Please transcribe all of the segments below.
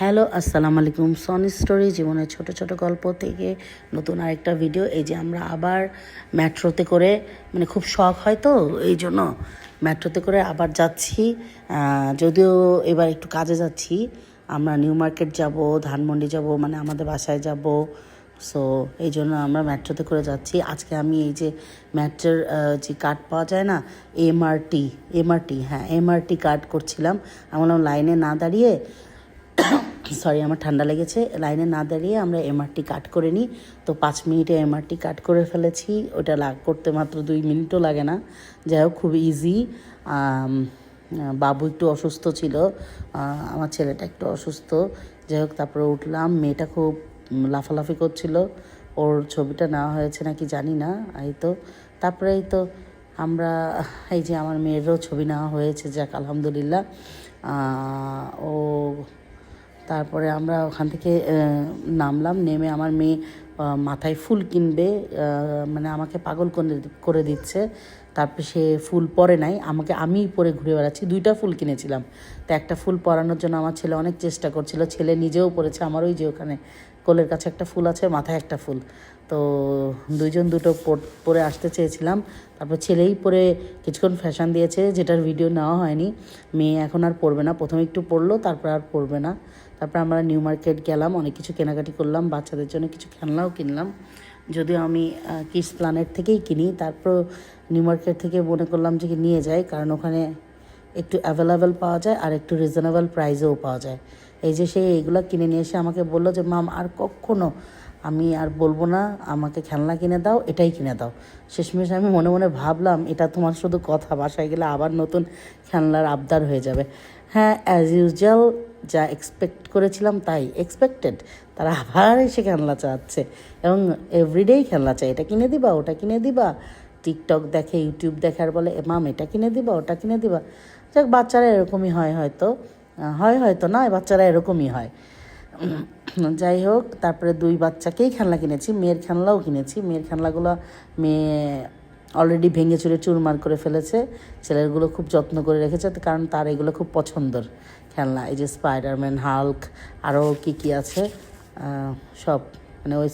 Hello, আসসালামু আলাইকুম। Sony story জীবনের ছোট ছোট গল্প থেকে নতুন আরেকটা ভিডিও। এই যে আমরা আবার মেট্রোতে করে, মানে খুব শখ হয় তো এই জন্য মেট্রোতে করে আবার যাচ্ছি। যদিও এবার একটু কাজে যাচ্ছি, আমরা নিউ মার্কেট যাব, ধানমন্ডি যাব, মানে আমাদের বাসায় যাব। সো এই জন্য আমরা মেট্রোতে করে যাচ্ছি। আজকে আমি এই যে মেট্রোর যে কার্ড পাওয়া যায় না, এমআরটি কার্ড করছিলাম। আমি বললাম লাইনে না দাঁড়িয়ে আমার ঠান্ডা লেগেছে, লাইনে না দাঁড়িয়ে আমরা এমআরটি কাট করে নিই। তো 5 মিনিটে এমআরটি কাট করে ফেলেছি। ওটা করতে মাত্র 2 মিনিটও লাগে না। যাই হোক, খুব ইজি। বাবু একটু অসুস্থ ছিল, আমার ছেলেটা একটু অসুস্থ। যাই হোক, তারপরে উঠলাম। মেয়েটা খুব লাফালাফি করছিল, ওর ছবিটা নেওয়া হয়েছে নাকি জানি না। তারপরে আমরা এই যে আমার মেয়েরও ছবি নেওয়া হয়েছে, যাক আলহামদুলিল্লাহ। ও তারপরে আমরা ওখান থেকে নামলাম। নেমে আমার মেয়ে মাথায় ফুল কিনবে, মানে আমাকে পাগল করে দিচ্ছে। তারপরে সে ফুল পরে নাই, আমিই পরে ঘুরে বেড়াচ্ছি। 2টা ফুল কিনেছিলাম, তো একটা ফুল পরানোর জন্য আমার ছেলে অনেক চেষ্টা করছিল। ছেলে নিজেও পরেছে। আমার ওই যে ওখানে কোলের কাছে একটা ফুল আছে, মাথায় একটা ফুল। তো দুইজন দুটো পরে আসতে চেয়েছিলাম। তারপর ছেলেই পরে কিছুক্ষণ ফ্যাশন দিয়েছে, যেটার ভিডিও নেওয়া হয়নি। মেয়ে এখন আর পরবে না, প্রথমে একটু পরলো, তারপর আর পরবে না। তারপর আমরা নিউ মার্কেট গেলাম, অনেক কিছু কেনাকাটি করলাম, বাচ্চাদের জন্য কিছু খেলনাও কিনলাম। যদিও আমি কিডস প্ল্যানেট থেকেই কিনি, তারপর নিউ মার্কেট থেকে মনে করলাম যে নিয়ে যাই, কারণ ওখানে একটু অ্যাভেলেবেল পাওয়া যায় আর একটু রিজনেবল প্রাইসেও পাওয়া যায়। এই যে সে এইগুলো কিনে নিয়ে এসে আমাকে বললো যে মাম, আর কখনো আমি আর বলবো না আমাকে খেলনা কিনে দাও, এটাই কিনে দাও। শেষমেশ আমি মনে মনে ভাবলাম, এটা তোমার শুধু কথা, বাসায় গেলে আবার নতুন খেলনার আবদার হয়ে যাবে। হ্যাঁ, অ্যাজ ইউজুয়াল যা এক্সপেক্ট করেছিলাম তাই এক্সপেক্টেড। তারা আবার এসে খেলনা চাচ্ছে এবং এভরিডেই খেলনা চায়, এটা কিনে দিবা, ওটা কিনে দিবা। টিকটক দেখে, ইউটিউব দেখে, আর বলে মাম এটা কিনে দিবা, ওটা কিনে দিবা। যাক, বাচ্চারা এরকমই হয়তো না, বাচ্চারা এরকমই হয়। যাই হোক, তারপরে 2 বাচ্চাকেই খেলনা কিনেছি, মেয়ের খেলনাও কিনেছি। মেয়ের খেলনাগুলো মেয়ে অলরেডি ভেঙে চুরে চুরমার করে ফেলেছে। ছেলেরগুলো খুব যত্ন করে রেখেছে, কারণ তার এগুলো খুব পছন্দর খেলনা। এই যে স্পাইডারম্যান, হাল্ক, আরও কী আছে সব, মানে ওই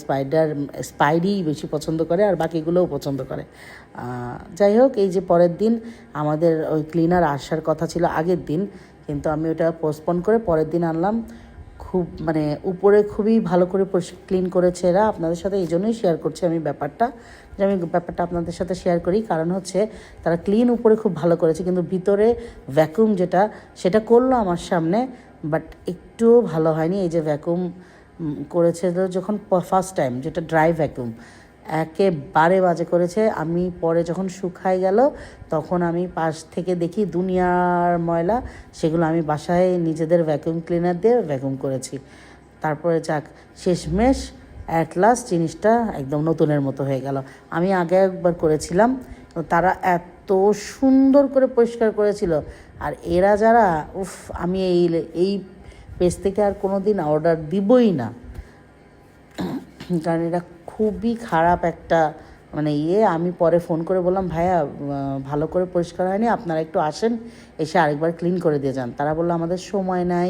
স্পাইডি বেশি পছন্দ করে, আর বাকিগুলোও পছন্দ করে। যাই হোক, এই যে পরের দিন আমাদের ওই ক্লিনার আসার কথা ছিল আগের দিন, কিন্তু আমি ওটা পোস্টপোন করে পরের দিন আনলাম। খুব মানে উপরে খুবই ভালো করে ক্লিন করেছে এরা। আপনাদের সাথে এই জন্যই শেয়ার করছি আমি ব্যাপারটা আপনাদের সাথে শেয়ার করি, কারণ হচ্ছে তারা ক্লিন উপরে খুব ভালো করেছে, কিন্তু ভিতরে ভ্যাকুম সেটা করলো আমার সামনে, বাট একটুও ভালো হয়নি। এই যে ভ্যাকুম করেছে যখন ফার্স্ট টাইম, যেটা ড্রাই ভ্যাকুম, একেবারে বাজে করেছে। আমি পরে যখন শুকাই গেল, তখন আমি পাশ থেকে দেখি দুনিয়ার ময়লা, সেগুলো আমি বাসায় নিজেদের ভ্যাকুম ক্লিনার দিয়ে ভ্যাকুম করেছি। তারপরে যাক, শেষমেশ অ্যাট লাস্ট জিনিসটা একদম নতুনের মতো হয়ে গেল। আমি আগে একবার করেছিলাম, তারা এত সুন্দর করে পরিষ্কার করেছিল। আর এরা যারা, আমি এই পেজ থেকে আর কোনো দিন অর্ডার দিবই না, কারণ এটা খুবই খারাপ একটা মানে আমি পরে ফোন করে বললাম, ভাইয়া ভালো করে পরিষ্কার হয়নি, আপনারা একটু আসেন, এসে আরেকবার ক্লিন করে দিয়ে যান। তারা বললো আমাদের সময় নাই,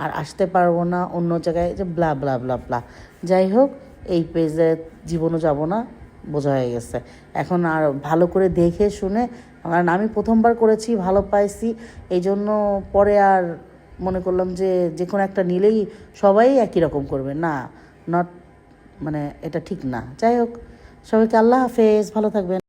আর আসতে পারবো না, অন্য জায়গায়, যে ব্লা ব্লা ব্লা ব্লা। যাই হোক, এই পেজে জীবনও যাব না, বোঝা হয়ে গেছে। এখন আর ভালো করে দেখে শুনে, কারণ আমি প্রথমবার করেছি, ভালো পাইছি, এই জন্য পরে আর মনে করলাম যে কোনো একটা নিলেই সবাই একই রকম করবে, না, নট, মানে এটা ঠিক না। যাই হোক, সবাইকে আল্লাহ হাফেজ, ভালো থাকবেন।